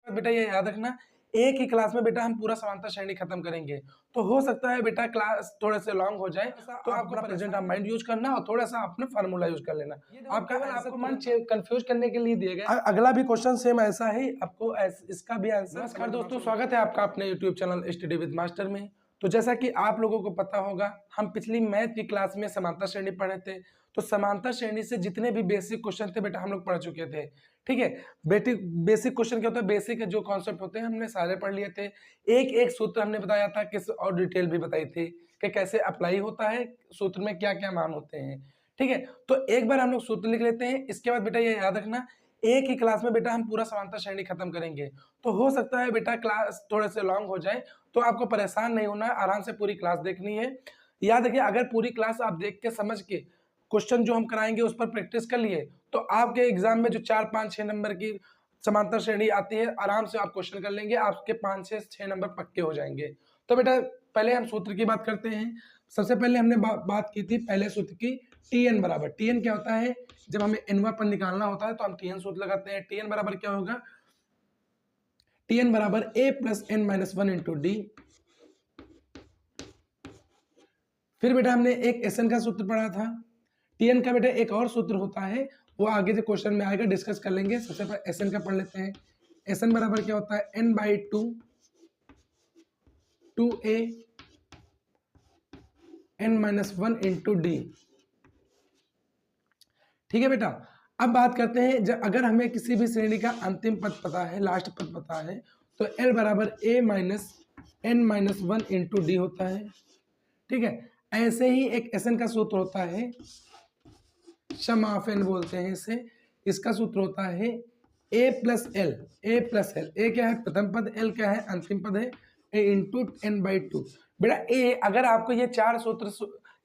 बेटा ये याद रखना, एक ही क्लास में बेटा हम पूरा समांतर श्रेणी खत्म करेंगे। तो हो सकता है बेटा क्लास थोड़े से लॉन्ग हो जाए, तो आप अपना प्रेजेंट ऑफ माइंड यूज करना और थोड़ा सा अपना फार्मूला यूज कर लेना। आपका आपको मन कंफ्यूज करने के लिए दिए गए। अगला भी क्वेश्चन सेम ऐसा ही, आपको इसका भी आंसर। नमस्कार दोस्तों, स्वागत है आपका अपने YouTube channel study with master में। तो जैसा कि आप लोगों को पता होगा, हम पिछली मैथ की क्लास में समांतर श्रेणी पढ़े थे। तो समांतर श्रेणी से जितने भी बेसिक क्वेश्चन थे बेटा हम लोग पढ़ चुके थे। ठीक है, बेसिक क्वेश्चन क्या होता है, बेसिक जो कॉन्सेप्ट होते हैं हमने सारे पढ़ लिए थे। एक एक सूत्र हमने बताया था, किस और डिटेल भी बताई थी कि कैसे अप्लाई होता है, सूत्र में क्या क्या मान होते हैं। ठीक है, तो एक बार हम लोग सूत्र लिख लेते हैं। इसके बाद बेटा ये याद रखना, एक ही क्लास में बेटा हम पूरा समांतर श्रेणी खत्म करेंगे। तो हो सकता है बेटा क्लास थोड़े से लॉन्ग हो जाए, तो आपको परेशान नहीं होना है, आराम से पूरी क्लास देखनी है। याद रखिए, अगर पूरी क्लास आप देख के समझ के क्वेश्चन जो हम कराएंगे उस पर प्रैक्टिस कर लिए, तो आपके एग्जाम में जो 4, 5, 6 नंबर की समांतर श्रेणी आती है, आराम से आप क्वेश्चन कर लेंगे, आपके 5 से 6 नंबर पक्के हो जाएंगे। तो बेटा पहले हम सूत्र की बात करते हैं। सबसे पहले हमने बात की थी पहले सूत्र की, Tn बराबर। Tn क्या होता है, जब हमें n पर निकालना होता है तो हम Tn सूत्र लगाते हैं। Tn बराबर क्या होगा, Tn बराबर a plus n minus 1 into D. फिर बेटा हमने एक Sn का सूत्र पढ़ा था। Tn का बेटा एक और सूत्र होता है, वो आगे जो क्वेश्चन में आएगा डिस्कस कर लेंगे। सबसे पहले Sn का पढ़ लेते हैं। Sn बराबर क्या होता है, n/2 2a n-1 into D. ठीक है बेटा, अब बात करते हैं, जब अगर हमें किसी भी श्रेणी का अंतिम पद पता है, लास्ट पद पता है, तो L बराबर a minus n-1 into D होता है। ठीक है, ऐसे ही एक Sn का सूत्र होता है, सम ऑफ n बोलते हैं इसे। इसका सूत्र होता है a प्लस एल। ए क्या है, प्रथम पद, एल क्या है, अंतिम पद है, a इंटू n/2। बेटा ए, अगर आपको ये 4 सूत्र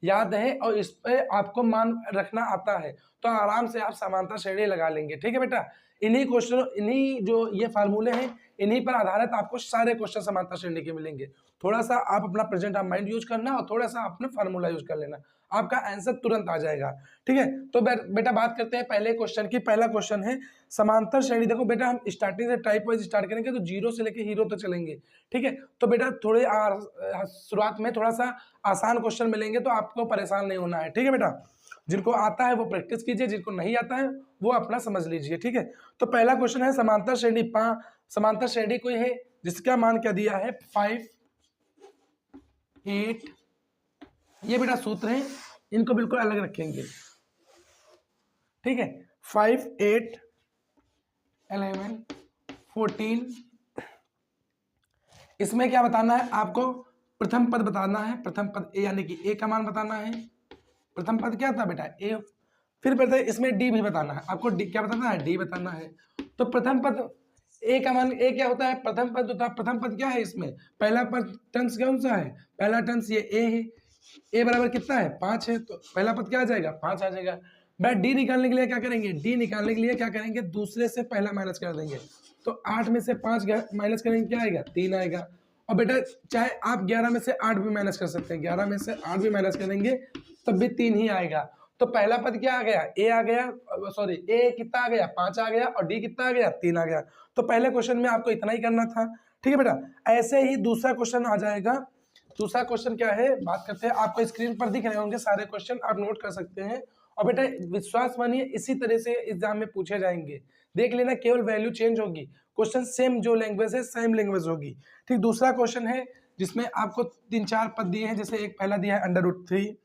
याद है और इस पे आपको मान रखना आता है, तो आराम से आप समांतर श्रेणी लगा लेंगे। ठीक है बेटा, इन्हीं क्वेश्चन, इन्हीं जो ये फार्मूले हैं, इन्हीं पर आधारित आपको सारे क्वेश्चन समांतर श्रेणी के मिलेंगे। थोड़ा सा आप अपना प्रेजेंट ऑफ माइंड यूज करना और थोड़ा सा अपना फार्मूला यूज कर लेना, आपका आंसर तुरंत आ जाएगा। ठीक है, तो बेटा बात करते हैं पहले क्वेश्चन की। पहला क्वेश्चन है समांतर श्रेणी। देखो बेटा, हम स्टार्टिंग से टाइप वाइज स्टार्ट करेंगे, तो 0 से लेके हीरो तक चलेंगे। ठीक है, तो बेटा थोड़े शुरुआत में थोड़ा सा आसान क्वेश्चन मिलेंगे, तो आपको परेशान नहीं होना है। ठीक है बेटा, जिनको आता है वो प्रैक्टिस कीजिए, जिनको नहीं आता है वो अपना समझ लीजिए। ठीक है, तो पहला क्वेश्चन है समांतर श्रेणी। समांतर श्रेणी कोई है जिसका मान क्या दिया है, 5 8। ये बेटा सूत्र है, इनको बिल्कुल अलग रखेंगे। ठीक है, 5 8 11 14। इसमें क्या बताना है आपको, प्रथम पद बताना है। प्रथम पद ए, यानी कि ए का मान बताना है। प्रथम पद क्या था बेटा, ए। फिर बेटा इसमें डी भी बताना है आपको। डी क्या बताना है, डी बताना है। तो प्रथम पद ए का मान, ए क्या होता है, प्रथम पद होता है। प्रथम पद क्या है इसमें, पहला पद टर्म्स कौन सा है, पहला टर्म्स ये ए है। ए बराबर कितना है, 5 है, तो पहला पद क्या आ जाएगा, 5 आ जाएगा। भाई डी निकालने के लिए क्या करेंगे, डी निकालने के लिए क्या करेंगे, दूसरे से पहला माइनस कर देंगे। तो 8 में से 5 माइनस करेंगे, क्या आएगा, 3 आएगा। और बेटा चाहे आप 11 में से 8 भी माइनस कर सकते हैं, 11 में से 8 भी माइनस करेंगे तब भी 3 ही आएगा। तो पहला पद क्या आ गया, ए आ गया, सॉरी ए कितना आ गया, 5 आ गया, और डी कितना आ गया, 3 आ गया। तो पहले क्वेश्चन में आपको इतना ही करना था। ठीक है बेटा, ऐसे ही दूसरा क्वेश्चन आ जाएगा। दूसरा क्वेश्चन क्या है, बात करते हैं। आपको स्क्रीन पर दिख रहे होंगे सारे क्वेश्चन, आप नोट कर सकते हैं। और बेटा विश्वास मानिए, इसी तरह से एग्जाम में पूछे जाएंगे। देख लेना, केवल वैल्यू चेंज होगी, क्वेश्चन सेम, जो लैंग्वेज है सेम लैंग्वेज होगी। ठीक, दूसरा क्वेश्चन है जिसमें आपको 3-4 पद दिए हैं। जैसे एक पहला दिया है √3,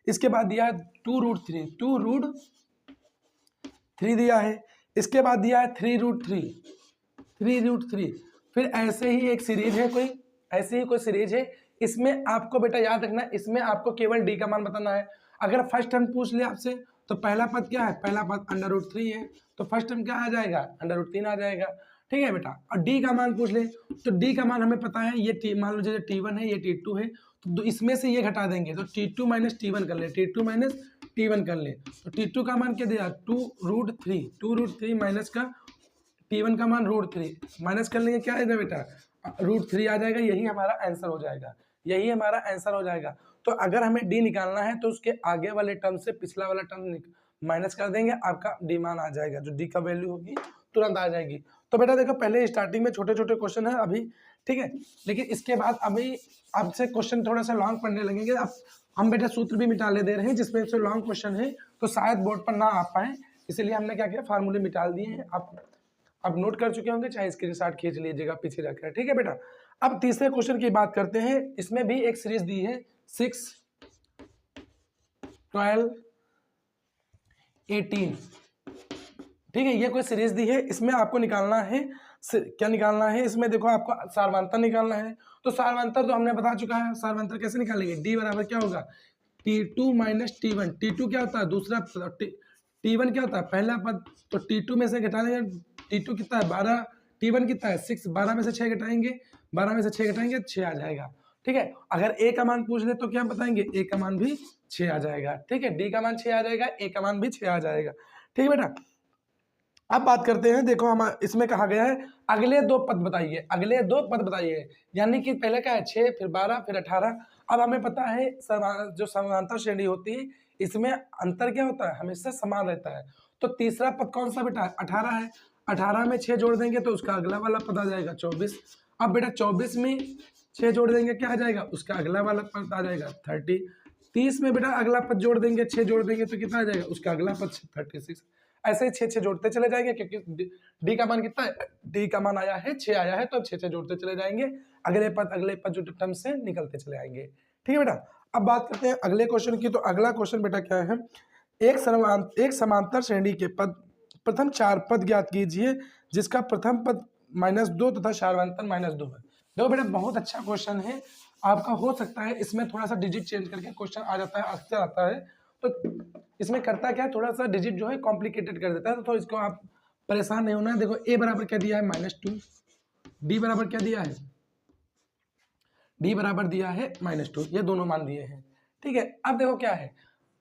इसके बाद दिया है 2√3, 2√3 दिया है। इसके बाद दिया है 3√3। फिर ऐसे ही एक सीरीज है कोई, ऐसे ही कोई सीरीज है। इसमें आपको बेटा याद रखना, इसमें आपको केवल डी का मान बताना है। अगर फर्स्ट टर्म पूछ ले आपसे, तो पहला पद क्या है, पहला पद √3 है, तो फर्स्ट टर्म क्या आ जाएगा, √3 आ जाएगा। ठीक है बेटा, और डी का मान पूछ ले, तो डी का मान हमें पता है, ये मान लो जैसे T1 है, ये T2 है, तो इसमें से ये घटा देंगे, तो T2 माइनस T1 कर ले, T2 माइनस T1 कर ले। तो T2 का मान क्या दिया, 2√3 माइनस का T1 का मान √3 माइनस कर लेंगे, क्या आएगा बेटा, √3 आ जाएगा। यही हमारा आंसर हो जाएगा, यही हमारा आंसर हो जाएगा। तो अगर हमें डी निकालना है, तो उसके आगे वाले टर्म से पिछला वाला टर्म माइनस कर देंगे, आपका डी मान आ जाएगा। जो डी का वैल्यू होगी तुरंत आ जाएगी। तो बेटा देखो पहले स्टार्टिंग में छोटे छोटे क्वेश्चन है अभी, ठीक है, लेकिन इसके बाद अभी आपसे क्वेश्चन थोड़ा सा लॉन्ग पढ़ने लगेंगे। अब हम बेटा सूत्र भी मिटा ले दे रहे हैं जिसमें से लॉन्ग क्वेश्चन है तो शायद बोर्ड पर ना आ पाए, इसलिए हमने क्या किया, फार्मूले मिटा दिए हैं। आप नोट कर चुके होंगे, चाहे स्क्रीनशॉट खींच लीजिएगा पीछे रखकर, ठीक है बेटा। अब तीसरे क्वेश्चन की बात करते हैं। इसमें भी एक सीरीज दी है 6, 12, 18, ठीक है, ये कोई सीरीज दी है। इसमें आपको निकालना है, क्या निकालना है, इसमें देखो आपको सारवांतर निकालना है। तो सारवांतर तो हमने बता चुका है, सारवांतर कैसे निकालेंगे, डी बराबर क्या होगा, T2 माइनस T1। T2 क्या होता है, दूसरा पद, T1 क्या होता है, पहला पद। तो T2 में से घटा देंगे, T2 कितना है 12, T1 कितना है 6, 12 में से 6 घटाएंगे, 12 में से 6 घटाएंगे 6 आ जाएगा, ठीक है। अगर ए का मान पूछ ले तो क्या बताएंगे, ए का मान भी 6 आ जाएगा, ठीक है, डी का मान 6 आ जाएगा, ए का मान भी 6 आ जाएगा, ठीक है बेटा। अब बात करते हैं, देखो हम इसमें कहा गया है अगले दो पद बताइए, अगले दो पद बताइए, यानी कि पहले क्या है 6, फिर 12, फिर 18। अब हमें पता है जो समानांतर श्रेणी होती है इसमें अंतर क्या होता है, हमेशा समान रहता है। तो तीसरा पद कौन सा बेटा, 18 है। 18 में 6 जोड़ देंगे तो उसका अगला वाला पद आ जाएगा 24। अब बेटा 24 में 6 जोड़ देंगे क्या आ जाएगा, उसका अगला वाला पद आ जाएगा 30। 30 में बेटा अगला पद जोड़ देंगे, 6 जोड़ देंगे तो कितना आ जाएगा, उसका अगला पद 36। ऐसे ही 6 जोड़ते चले जाएंगे, क्योंकि डी का मान कितना है, डी का मान आया है 6 आया है, तो अब 6 जोड़ते चले जाएंगे, अगले पद जो टर्म से निकलते चले आएंगे, ठीक है बेटा। अब बात करते हैं अगले क्वेश्चन की। तो अगला क्वेश्चन बेटा क्या है, एक समांतर श्रेणी के पद प्रथम 4 पद ज्ञात कीजिए जिसका प्रथम पद -2 तथा सारवांतर -2 है। देखो बेटा बहुत अच्छा क्वेश्चन है, आपका हो सकता है इसमें थोड़ा सा डिजिट चेंज करके क्वेश्चन आ जाता है, अक्सर आता है। तो इसमें करता क्या है, थोड़ा सा डिजिट जो है कॉम्प्लिकेटेड कर देता है, तो इसको आप परेशान नहीं होना है। देखो ए बराबर क्या दिया है -2, डी बराबर क्या दिया है, डी बराबर दिया है -2, ये दोनों मान दिए हैं, ठीक है। अब देखो क्या है,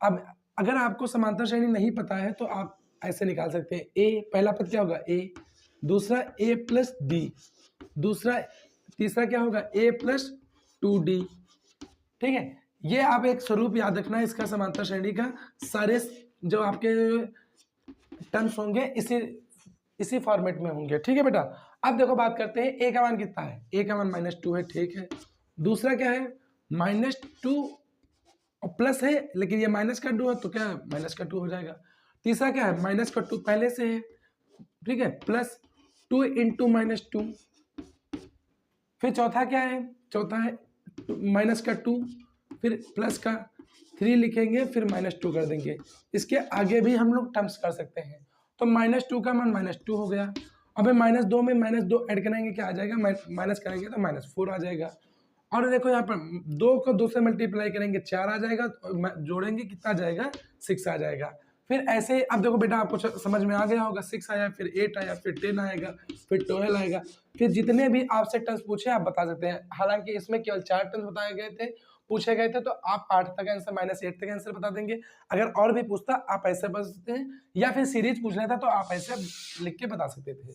अब अगर आपको समांतर श्रेणी नहीं पता है तो आप ऐसे निकाल सकते हैं, ए पहला पद क्या होगा ए, दूसरा a प्लस डी, तीसरा क्या होगा a प्लस 2d, ठीक है। ये आप एक स्वरूप याद रखना है इसका, समांतर श्रेणी का सारे जो आपके टर्म्स होंगे इसी फॉर्मेट में होंगे, ठीक है बेटा। अब देखो बात करते हैं a का मान कितना है, a का मान -2 है, ठीक है। दूसरा क्या है -2 और प्लस है, लेकिन ये -2 है तो क्या -2 हो जाएगा। तीसरा क्या है -2 पहले से है, ठीक है, प्लस 2 इंटू -2। फिर चौथा क्या है, चौथा है -2, फिर प्लस का 3 लिखेंगे, फिर -2 कर देंगे। इसके आगे भी हम लोग टर्म्स कर सकते हैं। तो -2 का मान -2 हो गया। अब -2 में -2 ऐड करेंगे क्या आ जाएगा, माइनस करेंगे तो -4 आ जाएगा। और देखो यहाँ पर 2 को 2 से मल्टीप्लाई करेंगे 4 आ जाएगा, जोड़ेंगे कितना आ जाएगा 6 आ जाएगा। फिर ऐसे अब देखो बेटा आपको समझ में आ गया होगा, 6 आया, फिर 8 आया, फिर 10 आएगा, फिर 12 आएगा। फिर जितने भी आपसे टर्म्स पूछे आप बता सकते हैं। हालांकि इसमें केवल 4 टर्म्स बताए गए थे, पूछे गए थे, तो आप 8 तक आंसर -8 तक आंसर बता देंगे। अगर और भी पूछता आप ऐसे बता सकते हैं, या फिर सीरीज पूछ लेता तो आप ऐसे लिख के बता सकते थे,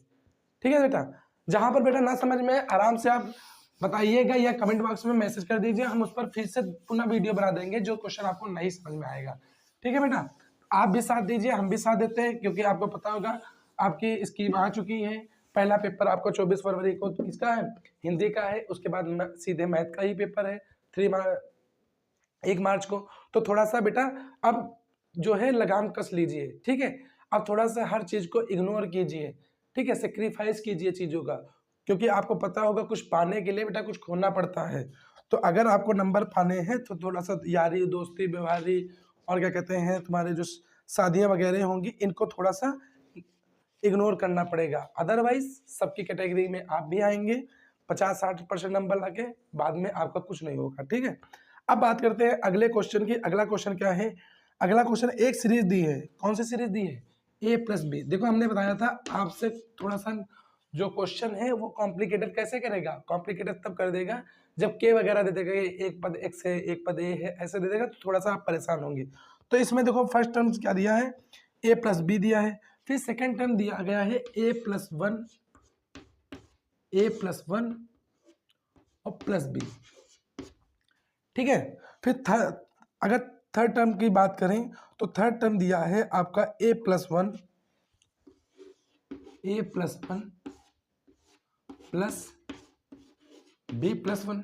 ठीक है बेटा। जहां पर बेटा ना समझ में आराम से आप बताइएगा या कमेंट बॉक्स में मैसेज कर दीजिए, हम उस पर फिर से पुनः वीडियो बना देंगे जो क्वेश्चन आपको नहीं समझ में आएगा, ठीक है बेटा। आप भी साथ दीजिए, हम भी साथ देते हैं, क्योंकि आपको पता होगा आपकी स्कीम आ चुकी है। पहला पेपर आपको 24 फरवरी को किसका है, हिंदी का है, उसके बाद सीधे मैथ का ही पेपर है 1 मार्च को। तो थोड़ा सा बेटा अब जो है लगाम कस लीजिए, ठीक है। अब थोड़ा सा हर चीज को इग्नोर कीजिए, ठीक है, सेक्रीफाइस कीजिए चीजों का, क्योंकि आपको पता होगा कुछ पाने के लिए बेटा कुछ खोना पड़ता है। तो अगर आपको नंबर पाने हैं तो थोड़ा सा यारी दोस्ती व्यवहारी और क्या कहते हैं तुम्हारे जो शादियां वगैरह होंगी इनको थोड़ा सा इग्नोर करना पड़ेगा, अदरवाइज सबकी कैटेगरी में आप भी आएंगे 50-60% नंबर लाके, बाद में आपका कुछ नहीं होगा, ठीक है। अब बात करते हैं अगले क्वेश्चन की। अगला क्वेश्चन क्या है, अगला क्वेश्चन एक सीरीज दी है, कौन सी सीरीज दी है, a+b। देखो हमने बताया था आपसे थोड़ा सा जो क्वेश्चन है वो कॉम्प्लिकेटेड कैसे करेगा, कॉम्प्लिकेटेड तब कर देगा जब के वगैरह दे देगा, एक पद x है, एक पद a है, ऐसे दे देगा तो थोड़ा सा आप परेशान होंगे। तो इसमें देखो फर्स्ट टर्म क्या दिया है, a+b दिया है, फिर सेकेंड टर्म दिया गया है a+1 और +b, ठीक है। फिर अगर थर्ड टर्म की बात करें तो थर्ड टर्म दिया है आपका a+1 प्लस बी प्लस 1।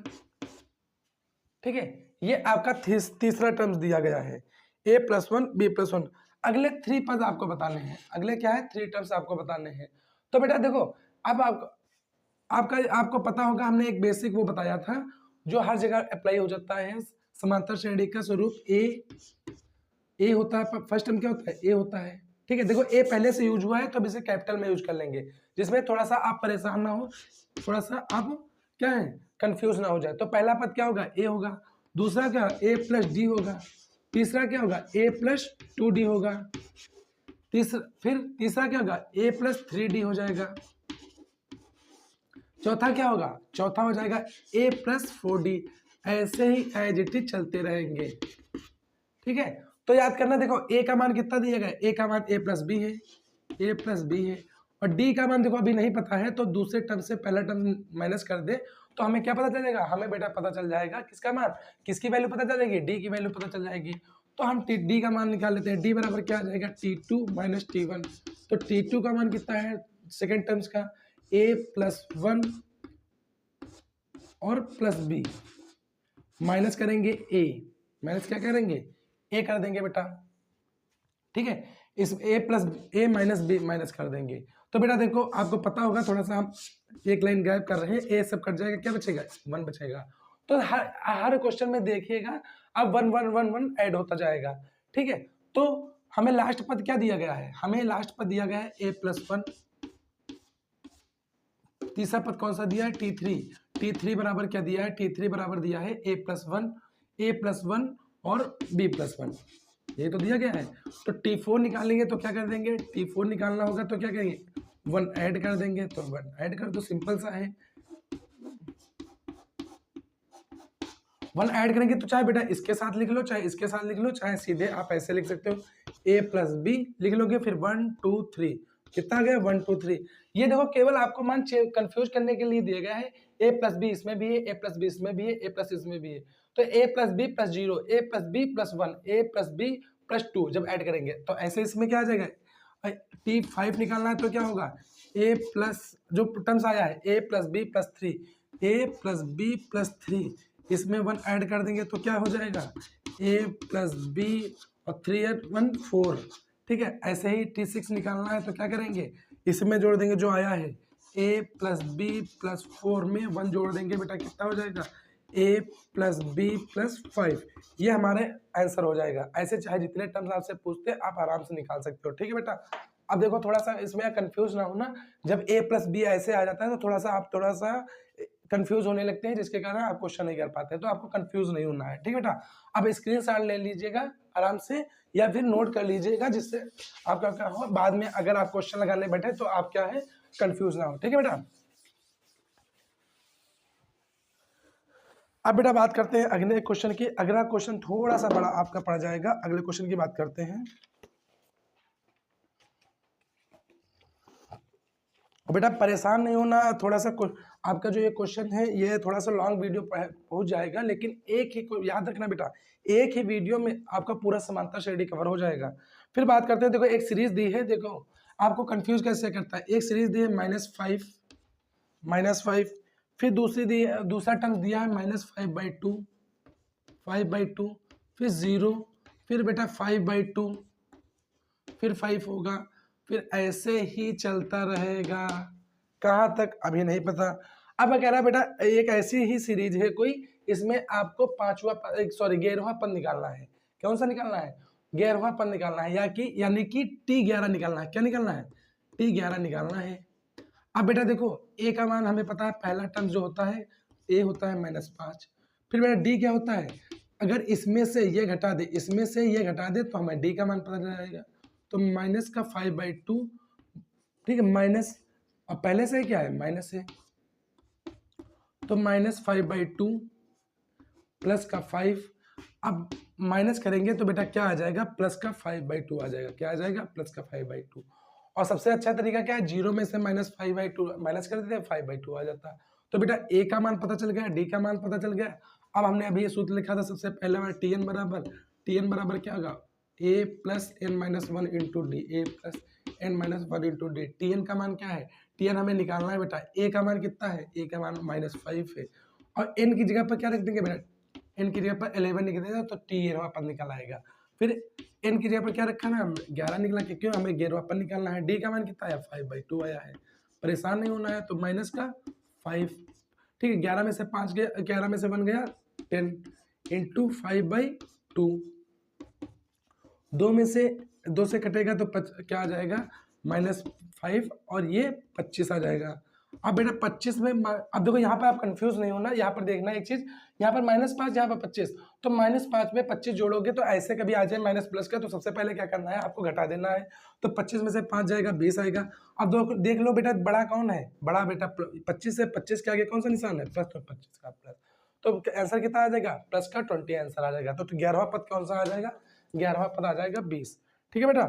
ठीक है, ये आपका तीसरा टर्म्स दिया गया है, ए प्लस 1 बी प्लस 1। अगले 3 पद आपको बताने हैं, अगले क्या है 3 टर्म्स आपको बताने हैं। तो बेटा देखो, अब आपको पता होगा, हमने एक बेसिक वो बताया था जो हर जगह अप्लाई हो जाता है। समांतर श्रेणी का स्वरूप ए होता है। फर्स्ट टर्म क्या होता है, ए होता है। ठीक है, देखो ए पहले से यूज हुआ है तो अब इसे कैपिटल में यूज कर लेंगे, जिसमें थोड़ा सा आप परेशान ना हो, थोड़ा सा आप क्या है कंफ्यूज ना हो जाए। तो पहला पद क्या होगा, ए होगा। दूसरा क्या, ए प्लस डी होगा। तीसरा क्या होगा, ए प्लस 2d होगा। तीसरा क्या होगा, ए प्लस 3d हो जाएगा। चौथा क्या होगा, चौथा हो जाएगा ए प्लस 4d। ऐसे ही एज इट इज चलते रहेंगे। ठीक है, तो याद करना, देखो ए का मान कितना दिया गया, ए का मान ए प्लस बी है, ए प्लस बी है। और डी का मान देखो अभी नहीं पता है, तो दूसरे टर्म से पहला टर्म माइनस कर दे तो हमें क्या पता चलेगा, हमें बेटा पता चल जाएगा किसका मान, किसकी वैल्यू पता चलेगी, डी की वैल्यू पता चल जाएगी। तो हम डी का मान निकाल लेते हैं। डी बराबर क्या आ जाएगा, T2 माइनस T1। तो T2 का मान कितना है सेकेंड टर्म्स का, a प्लस 1 और प्लस बी, माइनस करेंगे a, माइनस क्या करेंगे, a कर देंगे बेटा। ठीक है, इस a plus a minus b minus कर देंगे। तो बेटा देखो, आपको पता होगा, थोड़ा सा हम एक लाइन गायब कर रहे हैं, a सब कट जाएगा, क्या बचेगा, 1 बचेगा। तो हर क्वेश्चन में देखिएगा अब 1 1 1 1 ऐड होता जाएगा। ठीक है, तो हमें लास्ट पद क्या दिया गया है, हमें लास्ट पद दिया गया है a प्लस 1। तीसरा पद कौन सा दिया है, T3 बराबर क्या दिया है, T3 बराबर दिया है a प्लस 1 और b प्लस 1, ये तो दिया गया है। तो T4 निकालेंगे तो क्या कर देंगे, T4 निकालना होगा तो क्या करेंगे, 1 ऐड कर देंगे। तो 1 ऐड कर दो, सिंपल सा है। 1 ऐड करेंगे तो चाहे बेटा इसके साथ लिख लो, चाहे इसके साथ लिख लो, चाहे सीधे आप ऐसे लिख सकते हो, a प्लस बी लिख लोगे, फिर 1 2 3 कितना गया, 1 2 3। ये देखो केवल आपको मान कंफ्यूज करने के लिए दिया गया है, a प्लस बी इसमें भी है, a प्लस बी इसमें भी है, a प्लस इसमें भी है। तो a plus b plus 0, a plus b plus 1, a plus b plus 2 जब ऐड करेंगे तो ऐसे इसमें क्या आ जाएगा, T5 निकालना है तो क्या होगा, a प्लस जो टर्म्स आया है a plus b plus 3, a plus b plus 3, इसमें 1 ऐड कर देंगे तो क्या हो जाएगा, a प्लस बी और 3 1 4। ठीक है, ऐसे ही T6 निकालना है तो क्या करेंगे, इसमें जोड़ देंगे जो आया है, a प्लस बी प्लस 4 में 1 जोड़ देंगे बेटा, कितना हो जाएगा, a प्लस बी प्लस 5। ये हमारे आंसर हो जाएगा। ऐसे चाहे जितने टर्म्स आपसे पूछते हैं आप आराम से निकाल सकते हो। ठीक है बेटा, अब देखो थोड़ा सा इसमें कंफ्यूज ना होना, जब a प्लस बी ऐसे आ जाता है तो आप थोड़ा सा कंफ्यूज होने लगते हैं, जिसके कारण आप क्वेश्चन नहीं कर पाते। तो आपको कंफ्यूज नहीं होना है। ठीक है बेटा, अब स्क्रीनशॉट ले लीजिएगा आराम से, या फिर नोट कर लीजिएगा, जिससे आपका क्या हो, बाद में अगर आप क्वेश्चन लगाने बैठे तो आप क्या है कंफ्यूज ना हो। ठीक है बेटा, अब बेटा बात करते हैं अगले क्वेश्चन की। अगला क्वेश्चन थोड़ा सा बड़ा आपका पड़ जाएगा, अगले क्वेश्चन की बात करते हैं। बेटा परेशान नहीं होना, थोड़ा सा आपका जो ये क्वेश्चन है ये थोड़ा सा लॉन्ग वीडियो पहुंच जाएगा, लेकिन एक ही याद रखना बेटा, एक ही वीडियो में आपका पूरा समांतर श्रेणी कवर हो जाएगा। फिर बात करते हैं, देखो एक सीरीज दी है, देखो आपको कंफ्यूज कैसे करता है। एक सीरीज दी है -5, फिर दूसरा टर्म दिया है -5/2, 5/2, फिर 0, फिर बेटा 5/2, फिर 5 होगा, फिर ऐसे ही चलता रहेगा, कहाँ तक अभी नहीं पता। अब कह रहा बेटा एक ऐसी ही सीरीज है कोई, इसमें आपको 11वां पद निकालना है। कौन सा निकालना है, 11वां पद निकालना है, यानी कि T11 निकालना है। क्या निकालना है, T11 निकालना है। अब बेटा देखो a का मान हमें पता है, पहला टर्म जो होता है a होता है -5। फिर बेटा d क्या होता है, अगर इसमें से ये घटा दे, इसमें से ये घटा दे तो हमें d का मान पता चल जाएगा। तो माइनस का 5/2, ठीक है, माइनस, और पहले से क्या है माइनस है, तो -5/2 प्लस का 5। अब माइनस करेंगे तो बेटा क्या आ जाएगा, प्लस का 5/2 आ जाएगा। क्या आ जाएगा, प्लस का 5/2। और सबसे अच्छा तरीका क्या है, 0 में से -5/2 माइनस कर देते हैं, 5/2 आ जाता है। तो बेटा a का मान पता चल गया, d का मान पता चल गया। अब हमने अभी ये सूत्र लिखा था सबसे पहले बार, Tn बराबर क्या होगा, a plus n-1 into D, a plus n-1 into D. Tn का मान क्या है, Tn हमें निकालना है बेटा, a का मान कितना है, a का मान -5 है, और n की जगह पर क्या रख देंगे बेटा, n की जगह पर 11 लिख देंगे तो Tn हमारा पद निकल आएगा। फिर n की जगह पर क्या रखा ना, 11 निकला, क्यों हमें 11वां पद निकालना है। d का मान कितना आया, 5/2 आया है, परेशान नहीं होना है, तो माइनस का 5, ठीक है, 11 में से 5 गया, 11 में से 1 गया 10 इंटू 5/2, 2 से कटेगा तो क्या आ जाएगा, -5, और ये 25 आ जाएगा। अब बेटा 25 में अब देखो यहाँ पर आप कंफ्यूज नहीं होना, यहाँ पर देखना एक चीज, यहाँ पर -5, यहाँ पर 25, तो -5 में 25 जोड़ोगे तो ऐसे कभी आ जाए माइनस प्लस का, तो सबसे पहले क्या करना है, आपको घटा देना है। तो 25 में से 5 जाएगा, 20 आएगा। अब देख लो बेटा बड़ा कौन है, बड़ा बेटा 25 से 25 के आगे कौन सा निशान है, प्लस, तो 25 का प्लस, तो आंसर कितना आ जाएगा, प्लस का 20 आंसर आ जाएगा। तो 11वां पद कौन सा आ जाएगा, 11वां पद आ जाएगा 20। ठीक है बेटा,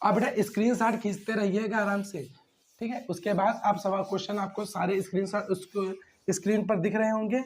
अब बेटा स्क्रीनशॉट खींचते रहिएगा आराम से, ठीक है। उसके बाद आप सवाल क्वेश्चन आपको सारे स्क्रीनशॉट उसको स्क्रीन पर दिख रहे होंगे,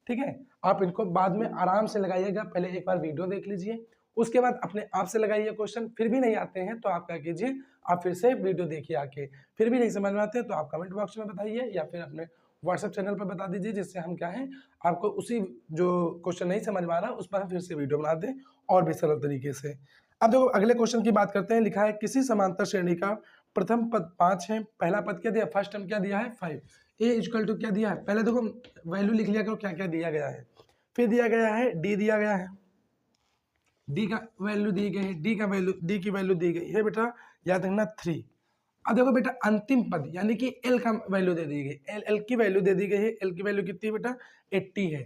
ठीक है। आप इनको बाद में आराम से लगाइएगा, पहले एक बार वीडियो देख लीजिए, उसके बाद अपने आप से लगाइए क्वेश्चन। फिर भी नहीं आते हैं तो आप क्या कीजिए, आप फिर से वीडियो देखिए आके, फिर भी नहीं समझ में आते हैं तो आप कमेंट बॉक्स में बताइए या फिर अपने व्हाट्सएप चैनल पर बता दीजिए, जिससे हम क्या है आपको उसी जो क्वेश्चन नहीं समझ में आ रहा उस पर हम फिर से वीडियो बना दें और भी सरल तरीके से। अब देखो अगले क्वेश्चन की बात करते हैं। लिखा है किसी समांतर श्रेणी का प्रथम पद 5 है, पहला पद क्या दिया, फर्स्ट टर्म क्या दिया है 5, ए इक्वल टू क्या दिया है, पहले देखो वैल्यू लिख लिया करो क्या क्या दिया गया है। फिर दिया गया है डी, दिया गया है डी का वैल्यू दी गई है, डी की वैल्यू दी गई है बेटा, याद रखना 3। अब देखो बेटा अंतिम पद यानी कि एल का वैल्यू दे दी गई, एल की वैल्यू दे दी गई है। एल की वैल्यू कितनी है बेटा, 80 है।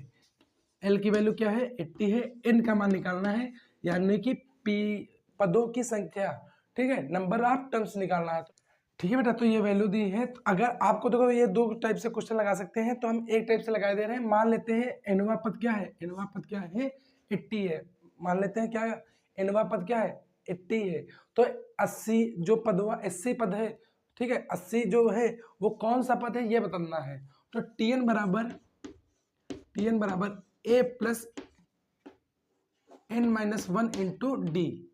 एल की वैल्यू क्या है, 80 है। एन का मान निकालना है, यानी कि पी पदों की संख्या, ठीक है, नंबर ऑफ टर्म्स निकालना है। ठीक है बेटा, तो ये वैल्यू दी है। तो अगर आपको देखो ये दो टाइप से क्वेश्चन लगा सकते हैं, तो हम एक टाइप से लगा दे रहे हैं। मान लेते हैं एनवा पद क्या है, एनवा पद क्या है 80 है। मान लेते हैं क्या एनवा पद क्या है 80 है। तो 80 जो पदवा 80 पद है, ठीक है, 80 जो है वो कौन सा पद है ये बताना है। तो Tn बराबर a plus n-1 into D,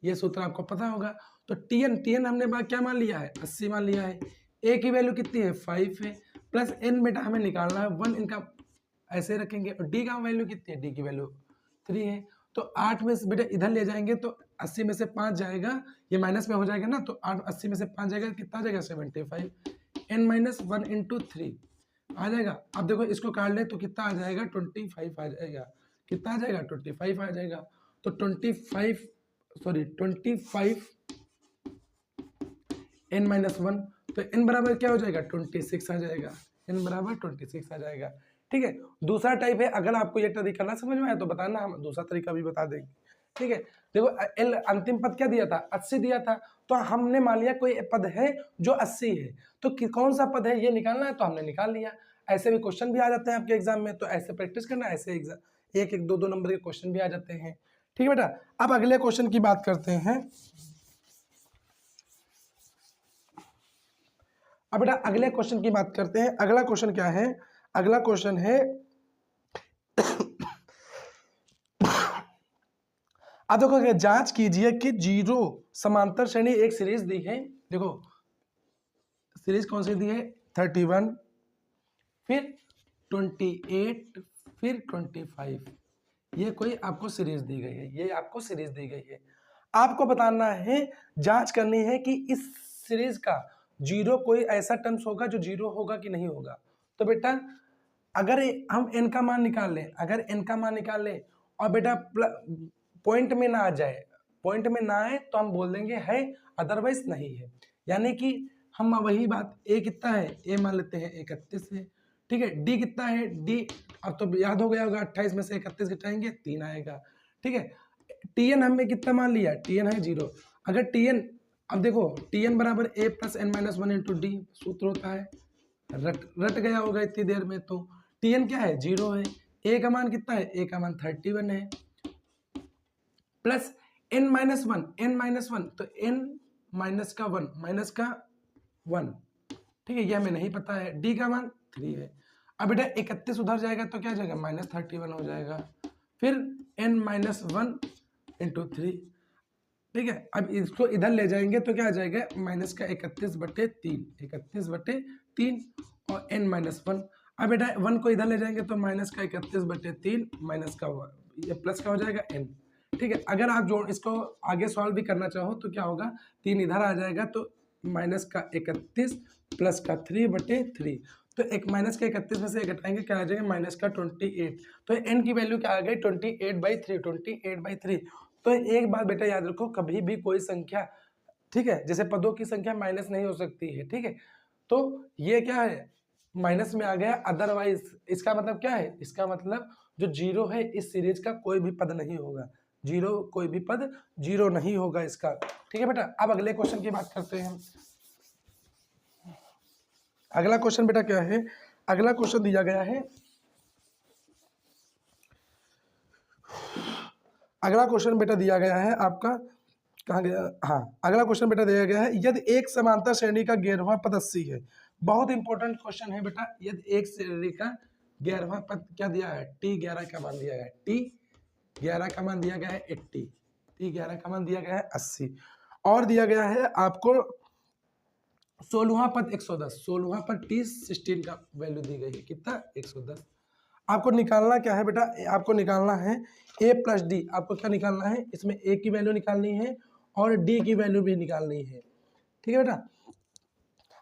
ये सूत्र आपको पता होगा। तो Tn हमने क्या मान लिया है 80 मान लिया है। a की वैल्यू कितनी है 5 है, प्लस n बेटा हमें निकालना है 1, इनका ऐसे रखेंगे। और d का वैल्यू कितनी है, d की वैल्यू 3 है। तो 8 में से बेटा इधर ले जाएंगे तो 80 में से 5 जाएगा, ये माइनस में हो जाएगा ना, तो 80 में से 5 जाएगा, कितना जाएगा 75, n-1 इंटू 3 आ जाएगा। अब देखो इसको काट ले तो कितना आ जाएगा 25 आ जाएगा, कितना आ जाएगा 25 आ जाएगा। तो 25 n-1, तो n बराबर क्या हो जाएगा 26 आ जाएगा, n बराबर 26 आ जाएगा। ठीक है, दूसरा टाइप है। अगर आपको ये तरीका ना समझ में आए तो बताना, हम दूसरा तरीका भी बता देंगे। ठीक है, देखो एल अंतिम पद क्या दिया था 80 दिया था, तो हमने मान लिया कोई पद है जो 80 है, तो कौन सा पद है ये निकालना है, तो हमने निकाल लिया। ऐसे भी क्वेश्चन भी आ जाते हैं आपके एग्जाम में, तो ऐसे प्रैक्टिस करना, ऐसे एग्जाम 1-1, 2-2 नंबर के क्वेश्चन भी आ जाते हैं। ठीक है बेटा, अब अगले क्वेश्चन की बात करते हैं। अब बेटा अगले क्वेश्चन की बात करते हैं। अगला क्वेश्चन क्या है, अगला क्वेश्चन है अब देखो जांच कीजिए कि जीरो समांतर श्रेणी एक सीरीज दी है। देखो सीरीज कौन सी दी है 31, फिर 28, फिर 25, ये कोई आपको सीरीज दी गई है, ये आपको सीरीज दी गई है। आपको बताना है, जांच करनी है कि इस सीरीज का जीरो कोई ऐसा टर्म्स होगा जो जीरो होगा कि नहीं होगा। तो बेटा अगर हम n का मान निकाल लें, अगर n का मान निकाल लें और बेटा पॉइंट में ना आ जाए, पॉइंट में ना आए तो हम बोल देंगे है, अदरवाइज नहीं है। यानी कि हम वही बात, a कितना है, a मान लेते हैं 31 है। ठीक है, d कितना है, d अब तो याद हो गया होगा 28 में से 31 घटाएंगे 3 आएगा। ठीक है, tn हमने कितना मान लिया, tn है 0। अगर tn, अब देखो tn बराबर a plus n-1 into D सूत्र होता है, रट गया होगा इतनी देर में। तो tn क्या है 0 है, a का मान कितना है, a का मान 31 है, प्लस n-1, तो n माइनस का 1, ठीक है, ये हमें नहीं पता है। d का मान 3 है। अब बेटा 31 उधर जाएगा तो क्या जाएगा -31 हो जाएगा, फिर n-1 इंटू 3, ठीक है। अब इसको इधर ले जाएंगे तो क्या आ जाएगा, माइनस का 31/3, 31/3 और n-1। अब बेटा 1 को इधर ले जाएंगे तो माइनस का 31/3 माइनस का ये प्लस का हो जाएगा n। ठीक है। अगर आप जो इसको आगे सॉल्व भी करना चाहो तो क्या होगा, 3 इधर आ जाएगा तो माइनस का 31 प्लस का 3/3, तो एक माइनस का 31 में से एक घटाएंगे क्या आ जाएगा, माइनस का 28। तो n की वैल्यू क्या आ गई, 28/3, 28/3। तो एक बात बेटा याद रखो, कभी भी कोई संख्या, ठीक है, जैसे पदों की संख्या माइनस नहीं हो सकती है, ठीक है, तो ये क्या है, माइनस में आ गया, अदरवाइज इसका मतलब क्या है, इसका मतलब जो जीरो है इस सीरीज का कोई भी पद नहीं होगा, जीरो, कोई भी पद जीरो नहीं होगा इसका। ठीक है बेटा। अब अगले क्वेश्चन की बात करते हैं। अगला क्वेश्चन बेटा क्या है, अगला क्वेश्चन दिया गया है, अगला क्वेश्चन बेटा दिया गया है आपका, कहाँ गया, हाँ, अगला क्वेश्चन बेटा दिया गया है, यदि एक समांतर श्रेणी का 11वां पद 80 है। बहुत इंपॉर्टेंट क्वेश्चन है बेटा। यदि एक श्रेणी का 11वां पद क्या दिया है, t11 का मान दिया गया है, t11 का मान दिया गया है 80, t11 का मान दिया गया है 80, और दिया गया है आपको 16वां पद 110, 16वां पद t16 का वैल्यू दी गई है, कितना, 110। आपको निकालना क्या है बेटा, आपको निकालना है a प्लस डी। आपको क्या निकालना है, इसमें a की वैल्यू निकालनी है और d की वैल्यू भी निकालनी है। ठीक है बेटा,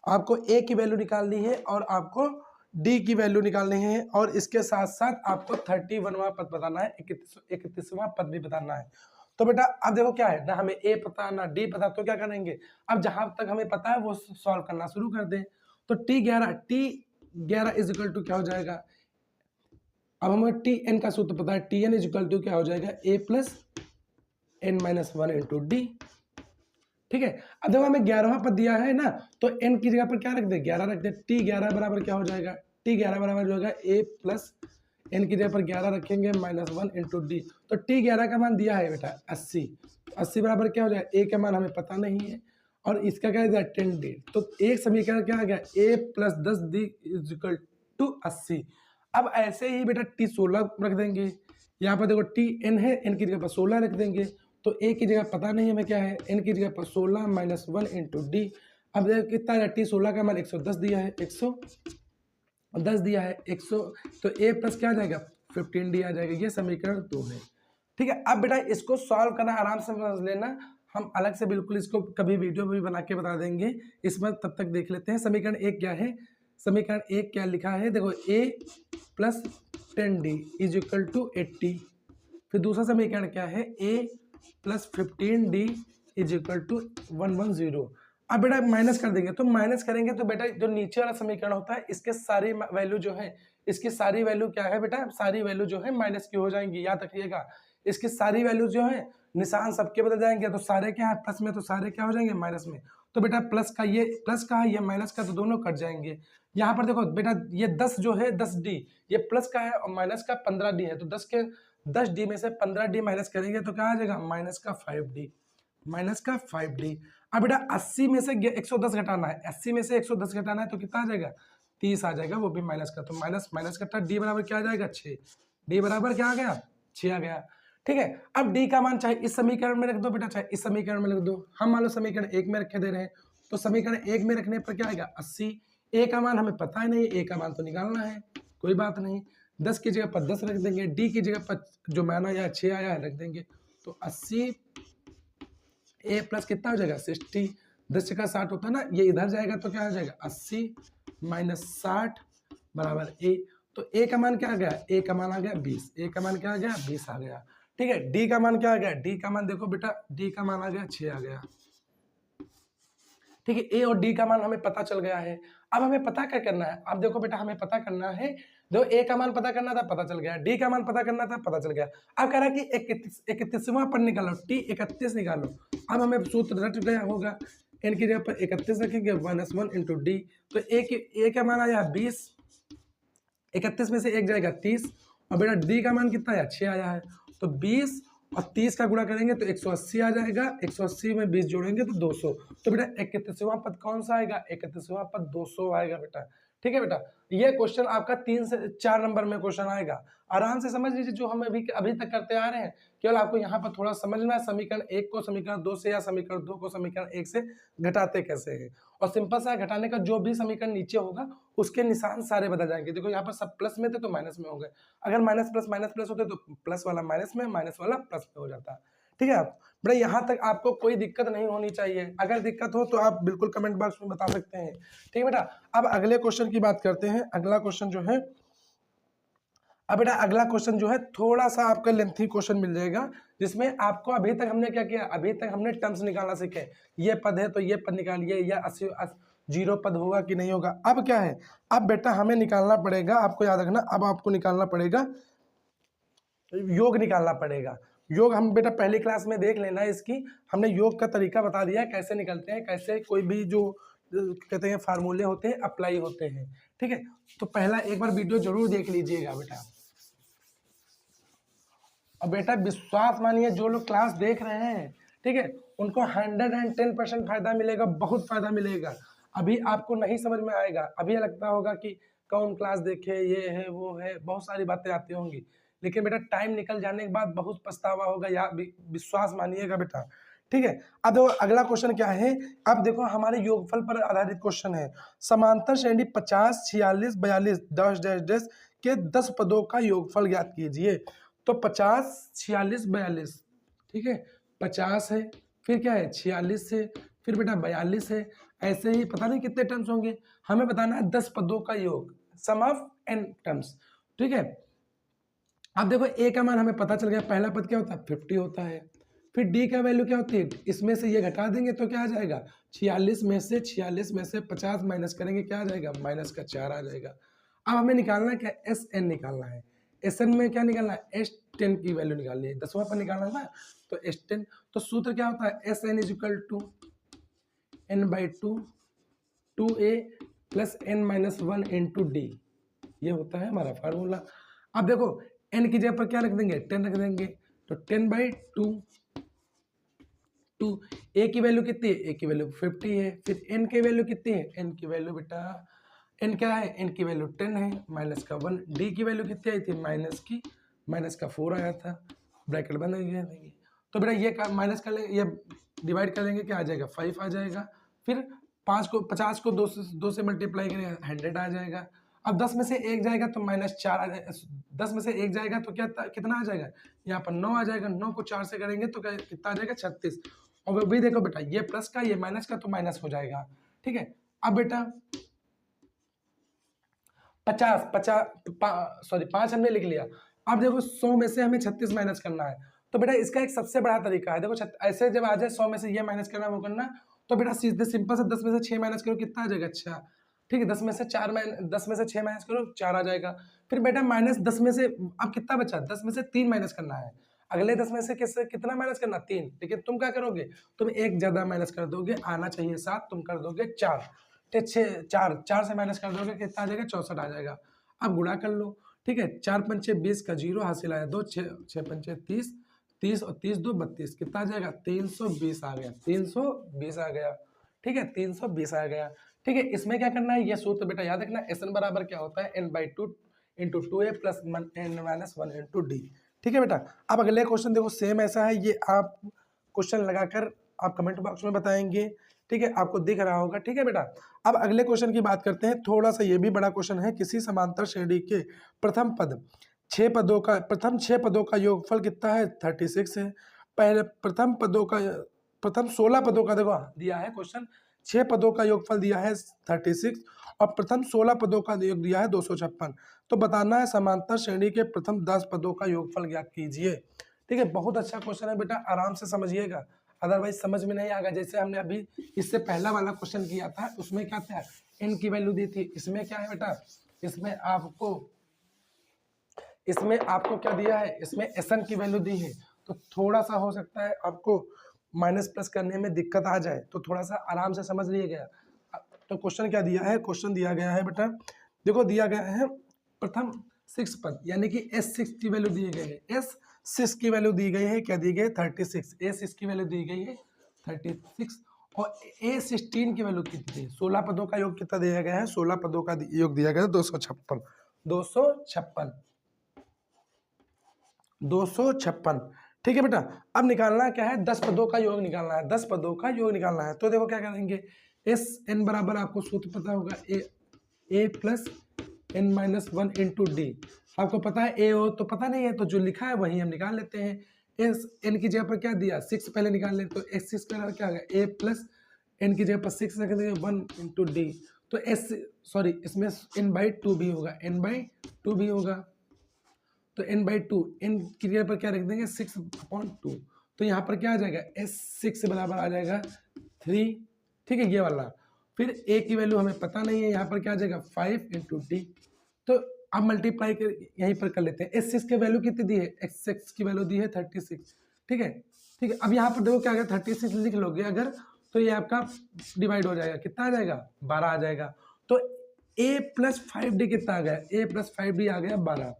आपको a की वैल्यू निकालनी है और आपको d की वैल्यू निकालनी है, और इसके साथ साथ आपको 31वां पद बताना है, 31वां पद भी बताना है। तो बेटा अब देखो क्या है ना, हमें a पता ना d पता, तो क्या करेंगे, अब जहां तक हमें पता है वो सॉल्व करना शुरू कर दें। तो t11 इज इक्वल टू क्या हो जाएगा, अब हमें Tn का सूत्र पता है, Tn इज इक्वल टू क्या हो जाएगा, a plus n-1 into D. ठीक है। अब देखो हमें 11वां पद दिया है ना, तो n की जगह पर क्या रख दे, 11 रख दे। t11 बराबर क्या हो जाएगा, t11 बराबर जो होगा a प्लस n की जगह पर 11 रखेंगे -1 इंटू डी। तो t11 का मान दिया है बेटा 80, 80 बराबर क्या हो जाएगा, a का मान हमें पता नहीं है और इसका क्या है 10d। तो एक समीकरण क्या आ गया, a plus 10d is equal to 80। अब ऐसे ही बेटा t16 रख देंगे, यहाँ पर देखो tn है, n की जगह पर 16 रख देंगे, तो a की जगह पता नहीं हमें क्या है, n की जगह पर 16 -1 इंटू डी। अब देखो कितना है, t16 का मान 110 दिया है, 110 दिया है, 100, तो a प्लस क्या आ जाएगा 15d आ जाएगा। ये समीकरण 2 है। ठीक है। अब बेटा इसको सॉल्व करना आराम से समझ लेना, हम अलग से बिल्कुल इसको कभी वीडियो भी बना के बता देंगे, इसमें तब तक देख लेते हैं। समीकरण 1 क्या है, समीकरण 1 क्या लिखा है, देखो a plus 10d is equal to 80। फिर दूसरा समीकरण क्या है, a plus 15d is equal to 110। अब बेटा माइनस कर देंगे, तो माइनस करेंगे तो बेटा जो नीचे वाला समीकरण होता है इसके सारी वैल्यू जो है, इसकी सारी वैल्यू क्या है बेटा, सारी वैल्यू जो है माइनस की हो जाएंगी, याद रखिएगा। इसकी सारी वैल्यू जो है निशान सबके बदल जाएंगे, तो सारे क्या है प्लस में, तो सारे क्या हो जाएंगे माइनस में। तो बेटा प्लस का ये प्लस का है, ये माइनस का, तो दोनों कट जाएंगे। यहाँ पर देखो बेटा ये 10 जो है 10d, ये प्लस का है और माइनस का 15d है, तो 10d में से 15d माइनस करेंगे तो क्या आ जाएगा, माइनस का 5d, माइनस का 5d। अब बेटा 80 में से 110 घटाना है, 80 में से 110 घटाना है तो कितना आ जाएगा, 30 आ जाएगा, वो भी माइनस का, तो माइनस माइनस का d बराबर क्या आ जाएगा 6, d बराबर क्या आ गया 6 आ गया। ठीक है। अब d का मान चाहे इस समीकरण में रख दो बेटा, चाहे इस समीकरण में रख दो, हम मान लो समीकरण 1 में रखे दे रहे हैं, तो समीकरण 1 में रखने पर क्या आएगा 80। a का मान हमें पता ही नहीं, a का मान तो निकालना है, कोई बात नहीं, 10 की जगह पर 10 रख देंगे, d की जगह पर जो मान आया 6 आया है रख देंगे, तो 80 a प्लस कितना हो जाएगा 60, 10 का 60 होता है ना, ये इधर जाएगा तो क्या हो जाएगा 80 माइनस 60 बराबर a। तो a का मान क्या आ गया, a का मान आ गया 20, a का मान क्या आ गया 20 आ गया। ठीक है। d का मान क्या आ गया, d का मान देखो बेटा, d का मान आ गया 6 आ गया। ठीक है। a और d का मान हमें पता चल गया है। अब हमें पता क्या करना है, अब देखो बेटा हमें पता करना है, देखो a का मान पता करना था, पता चल गया, d का मान पता करना था, पता चल गया। अब कह रहा है कि 31वां पद निकालो, t31 निकालो। अब हमें सूत्र रट गया होगा, n की जगह पर 31 रखेंगे -1 इंटू डी, तो a का मान आया 20, 31 में से 1 जाएगा 30, और बेटा d का मान कितना आया 6 आया है, तो 20 और 30 का गुणा करेंगे तो 180 आ जाएगा, 180 में 20 जोड़ेंगे तो 200। तो बेटा 31वां पद कौन सा आएगा, 31वां पद 200 आएगा बेटा। ठीक है बेटा, ये क्वेश्चन आपका 3 से 4 नंबर में क्वेश्चन आएगा, आराम से समझ लीजिए। जो हम अभी तक करते आ रहे हैं, केवल आपको यहाँ पर थोड़ा समझना है समीकरण 1 को समीकरण 2 से या समीकरण 2 को समीकरण 1 से घटाते कैसे है। और सिंपल सा घटाने का जो भी समीकरण नीचे होगा उसके निशान सारे बदल जाएंगे। देखो यहाँ पर सब प्लस में थे तो माइनस में हो गए, अगर माइनस प्लस होते तो प्लस वाला माइनस में, माइनस वाला प्लस में हो जाता। ठीक है बड़ा, यहाँ तक आपको कोई दिक्कत नहीं होनी चाहिए। अगर दिक्कत हो तो आप बिल्कुल कमेंट बॉक्स में बता सकते हैं। ठीक है बेटा, अब अगले क्वेश्चन की बात करते हैं। अगला क्वेश्चन जो है, अब बेटा अगला क्वेश्चन जो है थोड़ा सा आपका लेंथी क्वेश्चन मिल जाएगा, जिसमें आपको अभी तक हमने क्या किया, अभी तक हमने टर्म्स निकालना सीखे। ये पद है तो ये पद निकालिए, या 0 पद होगा कि नहीं होगा। अब क्या है, अब बेटा हमें निकालना पड़ेगा, आपको याद रखना, अब आपको निकालना पड़ेगा योग, निकालना पड़ेगा योग। हम बेटा पहली क्लास में देख लेना, इसकी हमने योग का तरीका बता दिया, कैसे निकलते हैं, कैसे कोई भी जो कहते हैं फार्मूले होते हैं अप्लाई होते हैं। ठीक है, तो पहला एक बार वीडियो जरूर देख लीजिएगा बेटा। और बेटा विश्वास मानिए, जो लोग क्लास देख रहे हैं, ठीक है, उनको 110% फायदा मिलेगा, बहुत फायदा मिलेगा। अभी आपको नहीं समझ में आएगा, अभी लगता होगा कि कौन क्लास देखे, ये है वो है, बहुत सारी बातें आती होंगी, लेकिन बेटा टाइम निकल जाने के बाद बहुत पछतावा होगा, या विश्वास मानिएगा बेटा। ठीक है, अब देखो अगला क्वेश्चन क्या है। अब देखो हमारे योगफल पर आधारित क्वेश्चन है। समांतर श्रेणी 50, 46, 42 डैश डैश डैश के 10 पदों का योगफल ज्ञात कीजिए। तो 50, 46, 42, ठीक है, 50 है, फिर क्या है 46 है, फिर बेटा 42 है, ऐसे ही पता नहीं कितने टर्म्स होंगे। हमें बताना है 10 पदों का योग, सम ऑफ n टर्म्स। ठीक है, अब देखो a का मान हमें पता चल गया, पहला पद क्या होता है 50 होता है, फिर d का वैल्यू क्या होती है, इसमें से ये घटा देंगे तो क्या आ जाएगा 46 में से 50 माइनस करेंगे, क्या आ जाएगा -4 आ जाएगा। अब हमें निकालना क्या, SN निकालना है। SN में क्या निकालना है, S10 की वैल्यू निकालनी है, 10वां पर निकालना है ना, तो S10, तो सूत्र क्या होता है, SN = n/2 2a + n-1 × d, ये होता है हमारा फार्मूला। अब देखो n की जगह पर क्या रख देंगे, 10 रख देंगे, तो 10/2 a की वैल्यू कितनी है, a की वैल्यू 50 है, फिर n की वैल्यू कितनी है, n की वैल्यू बेटा n क्या है, n की वैल्यू 10 है, -1, d की वैल्यू कितनी आई थी, -4 आया था, ब्रैकेट बंद कर देंगे। तो बेटा ये माइनस कर लेंगे, ये डिवाइड कर लेंगे, क्या आ जाएगा 5 आ जाएगा, फिर 50 को 2 से मल्टीप्लाई करेंगे 100 आ जाएगा। अब 10 में से 1 जाएगा तो -4 आ जाएगा, 10 में से 1 जाएगा तो कितना आ जाएगा, यहाँ पर 9 आ जाएगा, 9 को 4 से करेंगे तो कितना आ जाएगा 36। और वो भी देखो बेटा, ये प्लस का ये माइनस का तो माइनस हो जाएगा। ठीक है, अब बेटा 5 हमने लिख लिया। अब देखो 100 में से हमें 36 माइनस करना है, तो बेटा इसका एक सबसे बड़ा तरीका है, देखो ऐसे जब आ जाए 100 में से ये माइनस करना वो करना, तो बेटा सीधे सिंपल से 10 में से 6 माइनस करो, कितना आ जाएगा, अच्छा ठीक है, 10 में से 6 माइनस करो 4 आ जाएगा। फिर बेटा -10 में से अब कितना बचा, 10 में से 3 माइनस करना है, अगले 10 में से कितना माइनस करना, 3, लेकिन तुम क्या करोगे, तुम एक ज्यादा माइनस कर दोगे, आना चाहिए 7, तुम कर दोगे 4, 4 से माइनस कर दोगे, कितना आ जाएगा 64 आ जाएगा। अब गुणा कर लो, ठीक है, 4 पंचे 20 का 0 हासिल आया 2, 6 पंचे 30, 30 और 30 2 32, कितना आ जाएगा 320 आ गया, 320 आ गया। ठीक है, 320 आ गया। ठीक है, इसमें क्या करना है, ये सूत्र बेटा याद रखना, SN बराबर क्या होता है, n/2 × 2a + n-1 × d। ठीक है बेटा, अब अगले क्वेश्चन देखो सेम ऐसा है, ये आप क्वेश्चन लगाकर आप कमेंट बॉक्स में बताएंगे। ठीक है, आपको दिख रहा होगा। ठीक है बेटा, अब अगले क्वेश्चन की बात करते हैं, थोड़ा सा ये भी बड़ा क्वेश्चन है। किसी समांतर श्रेणी के प्रथम 6 पदों का योगफल कितना है, 36 है। पहले प्रथम 16 पदों का देखो दिया है क्वेश्चन, 6 पदों का योगफल दिया है 36 और प्रथम 16 पदों का योग दिया है 256। तो बताना है समांतर श्रेणी के प्रथम 10 पदों का योगफल ज्ञात कीजिए। ठीक है, बहुत अच्छा क्वेश्चन है बेटा, आराम से समझिएगा, अदरवाइज समझ में नहीं आएगा। जैसे हमने अभी इससे पहला वाला क्वेश्चन किया था, उसमें क्या था, n की वैल्यू दी थी, इसमें क्या है बेटा, इसमें आपको क्या दिया है, इसमें SN की वैल्यू दी है, तो थोड़ा सा हो सकता है आपको माइनस प्लस करने में दिक्कत आ जाए, तो थोड़ा सा आराम से समझ लीजिएगा। तो क्वेश्चन क्या दिया है, क्वेश्चन दिया गया है बेटा, देखो दिया गया है प्रथम 6 पद, यानी कि S6 की वैल्यू दी गई है, S6 की वैल्यू दी गई है, क्या दी गई है 36, A6 की वैल्यू दी गई है 36 और A16 की वैल्यू कितनी है? 16 पदों का योग कितना दिया गया है? 16 पदों का योग दिया गया है 256। 256 256, ठीक है बेटा। अब निकालना क्या है? 10 पदों का योग निकालना है, 10 पदों का योग निकालना है। तो देखो क्या करेंगे, एस एन बराबर आपको सूत्र पता होगा, a plus n minus 1 into d. आपको पता है ए हो तो पता नहीं है, तो जो लिखा है वही हम निकाल लेते हैं। एस एन की जगह पर क्या दिया? 6 पहले निकाल लेते, तो एस 6 का क्या होगा? ए प्लस एन की जगह पर 6 रख देंगे 1 इंटू डी। तो एस सॉरी इसमें एन बाई 2 भी होगा, एन बाई 2 भी होगा। तो n बाई 2, n की जगह पर क्या रख देंगे? 6/2। तो यहाँ पर क्या आ जाएगा? S6 से बराबर आ जाएगा 3, ठीक है, ये वाला। फिर a की वैल्यू हमें पता नहीं है, यहाँ पर क्या आ जाएगा? 5 इंटू डी। तो अब मल्टीप्लाई कर यहीं पर कर लेते हैं। S6 की वैल्यू कितनी दी है? x6 की वैल्यू दी है 36, ठीक है, ठीक है। अब यहाँ पर देखो क्या आ गया, 36 लिख लोगे अगर, तो ये आपका डिवाइड हो जाएगा, कितना आ जाएगा? 12 आ जाएगा। तो a प्लस 5d कितना आ गया? a प्लस 5d आ गया 12,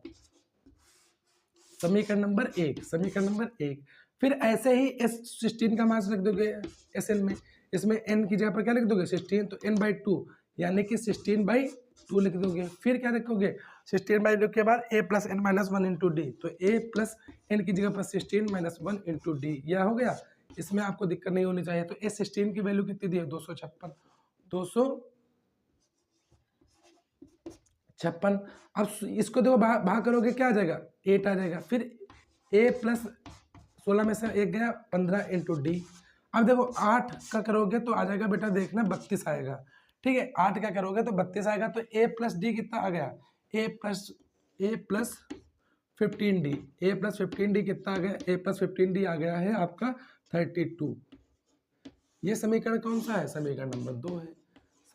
समीकरण नंबर 1, समीकरण नंबर 1। फिर ऐसे ही S16 का मान रख दोगे SN में, इसमें n की जगह पर क्या लिख दोगे? 16, तो n बाई 2 यानी कि 16/2 लिख दोगे। फिर क्या लिखोगे? 16/2 के बाद a plus n minus 1 into d. तो a प्लस एन की जगह पर 16 माइनस 1 इंटू डी, यह हो गया। इसमें आपको दिक्कत नहीं होनी चाहिए। तो S16 की वैल्यू कितनी दी है? 256, 256। अब इसको देखो भाग करोगे क्या आ जाएगा? 8 आ जाएगा। फिर a प्लस 16 में से 1 गया, 15 इंटू डी। अब देखो 8 का करोगे तो आ जाएगा बेटा, देखना 32 आएगा, ठीक है। 8 का करोगे तो 32 आएगा। तो a प्लस डी कितना आ गया? a plus 15d, a plus 15d कितना आ गया? a प्लस 15d आ गया है आपका 32। ये समीकरण कौन सा है? समीकरण नंबर 2 है,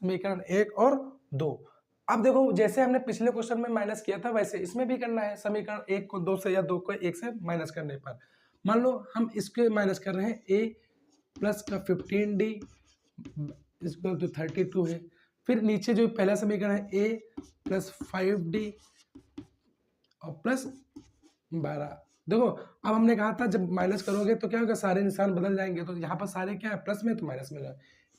समीकरण 1 और 2। अब देखो जैसे हमने पिछले क्वेश्चन में माइनस किया था, वैसे इसमें भी करना है। समीकरण 1 को 2 से या 2 को 1 से माइनस करने पर, मान लो हम इसके माइनस कर रहे हैं, a प्लस का 15d इक्वल टू 32 है। फिर नीचे जो पहला समीकरण है a प्लस 5d और प्लस 12। देखो अब हमने कहा था जब माइनस करोगे तो क्या होगा? सारे निशान बदल जाएंगे। तो यहाँ पर सारे क्या है? प्लस में, तो माइनस में,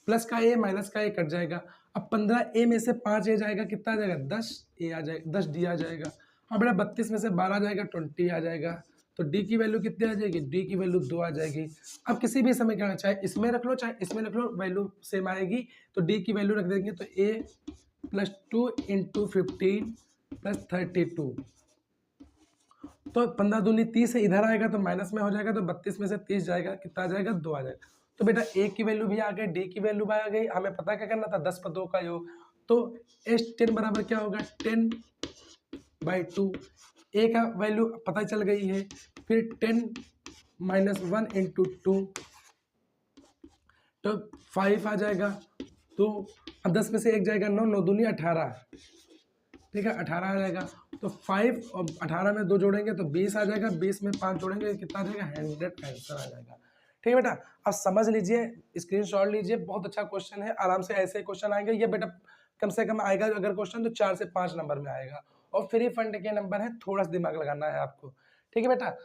प्लस का a माइनस का a कट जाएगा। अब 15a में से 5a जाएगा, कितना आ जाएगा? 10a आ जाएगा, 10d आ जाएगा। अब बेटा 32 में से 12 आ जाएगा, 20 आ जाएगा। तो d की वैल्यू कितनी आ जाएगी? d की वैल्यू 2 आ जाएगी। अब किसी भी समीकरण, चाहे इसमें रख लो चाहे इसमें रख लो, वैल्यू सेम आएगी। तो d की वैल्यू रख देंगे, तो a प्लस 2 इंटू 15 प्लस 32। तो 15 दूनी 30 है, इधर आएगा तो माइनस में हो जाएगा। तो 32 में से 30 जाएगा, कितना आ जाएगा? 2 आ जाएगा। तो बेटा a की वैल्यू भी आ गई, d की वैल्यू भी आ गई। हमें पता क्या करना था? 10 पदों का योग। तो S10 बराबर क्या होगा? 10/2। a का वैल्यू पता चल गई है। फिर 10 माइनस 1 इंटू 2, तो 5 आ जाएगा। तो अब 10 में से 1 जाएगा, 9, 9 दूनी 18, ठीक है, 18 आ जाएगा। तो 5 और 18 में 2 जोड़ेंगे तो 20 आ जाएगा, 20 में 5 जोड़ेंगे कितना आ जाएगा? 100 आंसर आ जाएगा, ठीक है बेटा। अब समझ लीजिए, स्क्रीनशॉट लीजिए, बहुत अच्छा क्वेश्चन है। आराम से ऐसे क्वेश्चन आएंगे, ये बेटा कम से कम आएगा अगर क्वेश्चन तो 4 से 5 नंबर में आएगा। और फ्री फंड के नंबर है, थोड़ा सा दिमाग लगाना है आपको, ठीक है बेटा।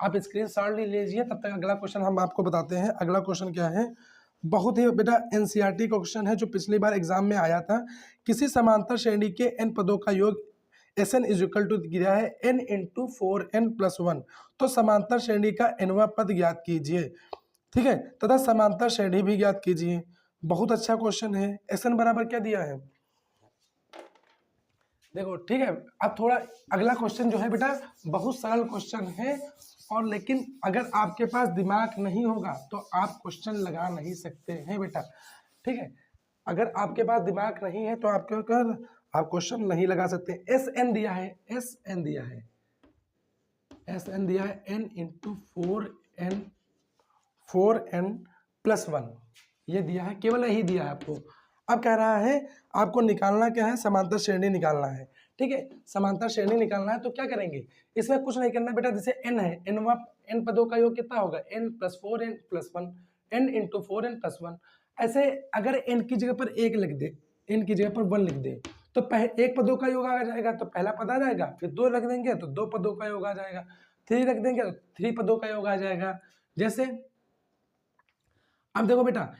आप स्क्रीनशॉट ले लीजिए, तब तक अगला क्वेश्चन हम आपको बताते हैं। अगला क्वेश्चन क्या है? बहुत ही बेटा एनसीईआरटी का क्वेश्चन है, जो पिछली बार एग्जाम में आया था। किसी समांतर श्रेणी के n पदों का योग Sn इज इक्वल टू दिया है n इंटू 4n प्लस 1। तो समांतर श्रेणी का nवां पद ज्ञात कीजिए, ठीक है, तथा समांतर श्रेणी भी ज्ञात कीजिए। बहुत अच्छा क्वेश्चन है। Sn बराबर क्या दिया है? देखो ठीक है। अब थोड़ा अगला क्वेश्चन जो है बेटा बहुत सरल क्वेश्चन है, और लेकिन अगर आपके पास दिमाग नहीं होगा तो आप क्वेश्चन लगा नहीं सकते हैं बेटा, ठीक है। अगर आपके पास दिमाग नहीं है तो आप क्वेश्चन नहीं लगा सकते। एस एन दिया है, एस एन दिया है, एस एन दिया है एन इंटू 4n प्लस 1, ये दिया है, केवल यही दिया है आपको। अब कह रहा है आपको निकालना क्या है? समांतर श्रेणी निकालना है, ठीक है। समांतर श्रेणी निकालना है तो क्या करेंगे? इसमें कुछ नहीं करना बेटा। जैसे n है, n पदों का योग कितना होगा? n plus 4n plus 1, n into 4n plus 1। ऐसे अगर n की जगह पर 1 लिख दे, n की जगह पर 1 लिख दे, तो एक पदों का योग आ जाएगा, तो पहला पद आ जाएगा। फिर 2 रख देंगे तो 2 पदों का योग आ जाएगा। 3 रख देंगे तो 3 पदों का योग आ जाएगा। जैसे अब देखो बेटा,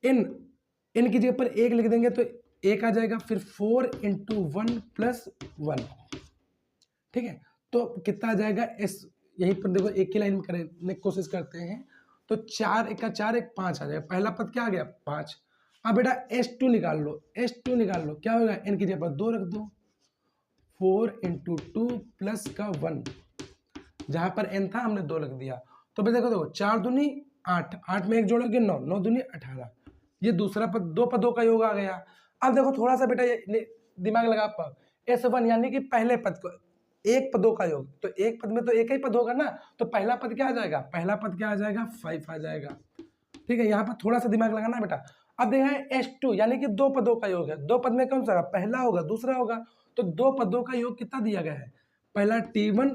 n की जगह पर 1 लिख देंगे तो 1 आ जाएगा, फिर 4 × 1 + 1, ठीक है। तो कितना आ जाएगा s, यहीं पर देखो एक ही लाइन में करने की कोशिश करते हैं, तो 4 × 4 = 5 आ जाएगा। पहला पद क्या आ गया 5। अब बेटा s2 निकाल लो, s2 निकाल लो, क्या होगा, n की जगह पर 2 रख दो, 4 × 2 + 1, जहां पर n था हमने 2 लिख दिया। तो बेटा देखो 4 दूनी 8, 8 में 1 जोड़ोगे 9, 9 दूनी 18, ये दूसरा पद, 2 पदों का योग आ गया। अब देखो थोड़ा सा बेटा ये दिमाग लगा पाओ, S1 यानी कि पहले पद को, एक पदों का योग, तो एक पद में तो एक ही पद होगा ना, तो पहला पद क्या आ जाएगा, पहला पद क्या आ जाएगा 5 आ जाएगा, ठीक है। यहाँ पर थोड़ा सा दिमाग लगाना बेटा। अब देखा है S2 यानी कि 2 पदों का योग है, 2 पद में कौन सा, पहला होगा दूसरा होगा, तो 2 पदों का योग कितना दिया गया है, पहला T1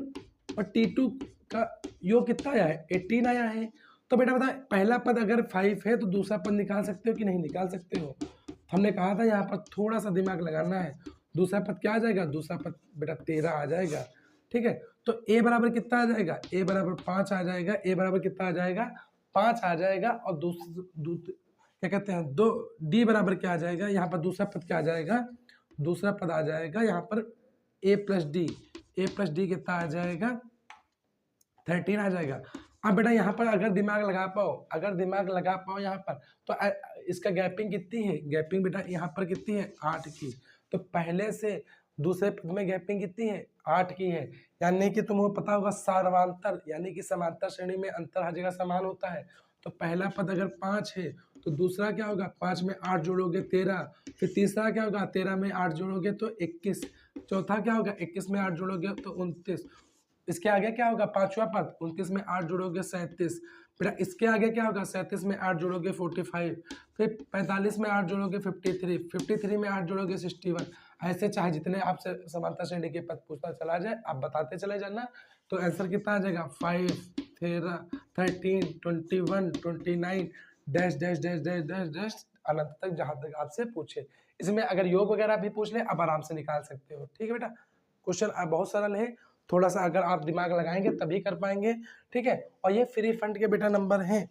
और T2 का योग कितना आया है 18 आया है। तो बेटा बता, पहला पद अगर 5 है तो दूसरा पद निकाल सकते हो कि नहीं निकाल सकते हो, हमने कहा था यहाँ पर थोड़ा सा दिमाग लगाना है। दूसरा पद क्या आ जाएगा, दूसरा पद बेटा 13 आ जाएगा, ठीक है। तो a बराबर कितना आ जाएगा, a बराबर 5 आ जाएगा, a बराबर कितना आ जाएगा 5 आ जाएगा, और क्या कहते हैं दो d बराबर क्या आ जाएगा, यहाँ पर दूसरा पद क्या आ जाएगा, दूसरा पद आ जाएगा यहाँ पर a + d कितना आ जाएगा 13 आ जाएगा। अब बेटा यहाँ पर अगर दिमाग लगा पाओ यहाँ पर, तो इसका गैपिंग कितनी है, गैपिंग बेटा यहाँ पर कितनी है 8 की, तो पहले से दूसरे पद में गैपिंग कितनी है 8 की है, यानी कि तुम्हें पता होगा सार्वांतर यानी कि समांतर श्रेणी में अंतर हर जगह समान होता है। तो पहला पद अगर 5 है तो दूसरा क्या होगा, 5 में 8 जोड़ोगे 13, फिर तीसरा क्या होगा 13 में 8 जोड़ोगे तो 21, चौथा क्या होगा 21 में 8 जोड़ोगे तो 29, इसके आगे क्या होगा पांचवा पद 29 में 8 जोड़ोगे 37, फिर इसके आगे क्या होगा 37 में 8 जोड़ोगे 45, फिर 45 में 8 जोड़ोगे 53, 53 में 8 जोड़ोगे 61। ऐसे चाहे जितने आपसे समांतर श्रेणी के पद पूछता चला जाए, आप बताते चले जाना, तो आंसर कितना आ जाएगा 5, 13, 13, 21, 29 dash dash dash dash dash dash अनंत तक, जहां तक आपसे पूछे। इसमें अगर योग वगैरह भी पूछ ले आप आराम से निकाल सकते हो, ठीक है बेटा। क्वेश्चन बहुत सरल है, थोड़ा सा अगर आप दिमाग लगाएंगे तभी कर पाएंगे, ठीक है। और ये फ्री फंड के बेटा नंबर हैं,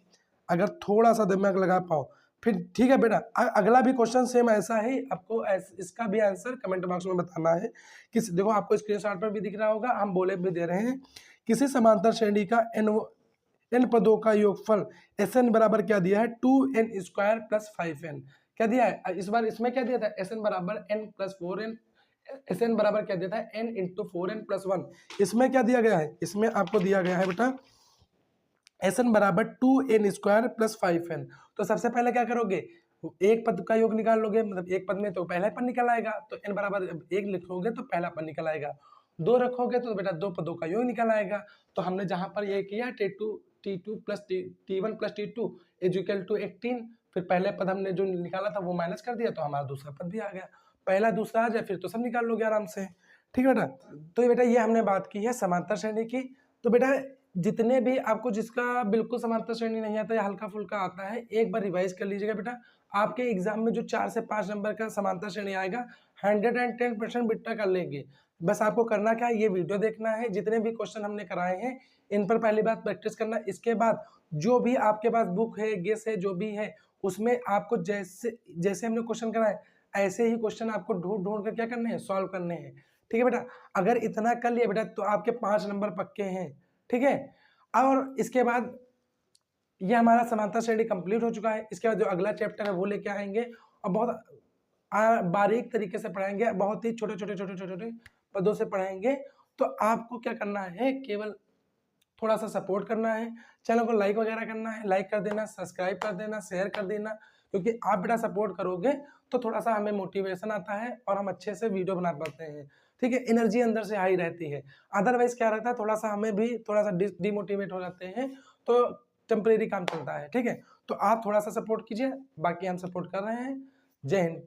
अगर थोड़ा सा दिमाग लगा पाओ फिर ठीक है बेटा। अगला भी क्वेश्चन सेम ऐसा ही, आपको इसका भी आंसर कमेंट बॉक्स में बताना है। देखो आपको स्क्रीनशॉट पर भी दिख रहा होगा, हम बोले भी दे रहे हैं, किसी समांतर श्रेणी का n पदों का योगफल Sn बराबर क्या दिया है 2n² + 5n, क्या दिया है इस बार, इसमें क्या दिया था Sn बराबर n + 4n, Sn बराबर क्या दिया था n × 4n + 1, इसमें क्या दिया गया है, इसमें आपको दिया गया है बेटा Sn बराबर 2n² + 5n। तो सबसे पहले क्या करोगे, एक पद का योग निकाल लोगे, मतलब एक पद में तो पहला पद निकल आएगा, तो n बराबर 1 लिखोगे तो पहला पद निकल आएगा, 2 रखोगे तो बेटा 2 पदों का योग निकल आएगा। तो हमने जहां पर ये किया T2 + T1 + T2 = 18, फिर पहले पद हमने जो निकाला था वो माइनस कर दिया, तो हमारा दूसरा पद भी आ गया, पहला दूसरा आ जाए फिर तो सब निकाल लोगे आराम से, ठीक है बेटा। तो बेटा ये हमने बात की है समांतर श्रेणी की। तो बेटा जितने भी आपको जिसका बिल्कुल समांतर श्रेणी नहीं आता या हल्का फुल्का आता है, एक बार रिवाइज कर लीजिएगा बेटा, आपके एग्जाम में जो 4 से 5 नंबर का समांतर श्रेणी आएगा 110% बेटा कर लेंगे। बस आपको करना क्या है, ये वीडियो देखना है, जितने भी क्वेश्चन हमने कराए हैं इन पर पहली बात प्रैक्टिस करना, इसके बाद जो भी आपके पास बुक है, गेस है, जो भी है उसमें आपको जैसे जैसे हमने क्वेश्चन कराए ऐसे ही क्वेश्चन आपको ढूंढ ढूंढ कर क्या करने हैं, सॉल्व करने हैं, ठीक है बेटा। अगर इतना कर लिया बेटा तो आपके 5 नंबर पक्के हैं, ठीक है। और इसके बाद ये हमारा समांतर श्रेणी कंप्लीट हो चुका है, इसके बाद जो अगला चैप्टर है वो लेके आएंगे और बहुत बारीक तरीके से पढ़ाएंगे, बहुत ही छोटे छोटे छोटे छोटे छोटे पदों से पढ़ाएंगे। तो आपको क्या करना है, केवल थोड़ा सा सपोर्ट करना है, चैनल को लाइक वगैरह करना है, लाइक कर देना, सब्सक्राइब कर देना, शेयर कर देना, क्योंकि आप बेटा सपोर्ट करोगे तो थोड़ा सा हमें मोटिवेशन आता है और हम अच्छे से वीडियो बना पाते हैं, ठीक है। एनर्जी अंदर से हाई रहती है, अदरवाइज क्या रहता है थोड़ा सा हमें भी थोड़ा सा डिमोटिवेट हो जाते हैं, तो टेम्परेरी काम चलता है, ठीक है। तो आप थोड़ा सा सपोर्ट कीजिए, बाकी हम सपोर्ट कर रहे हैं। जय हिंद।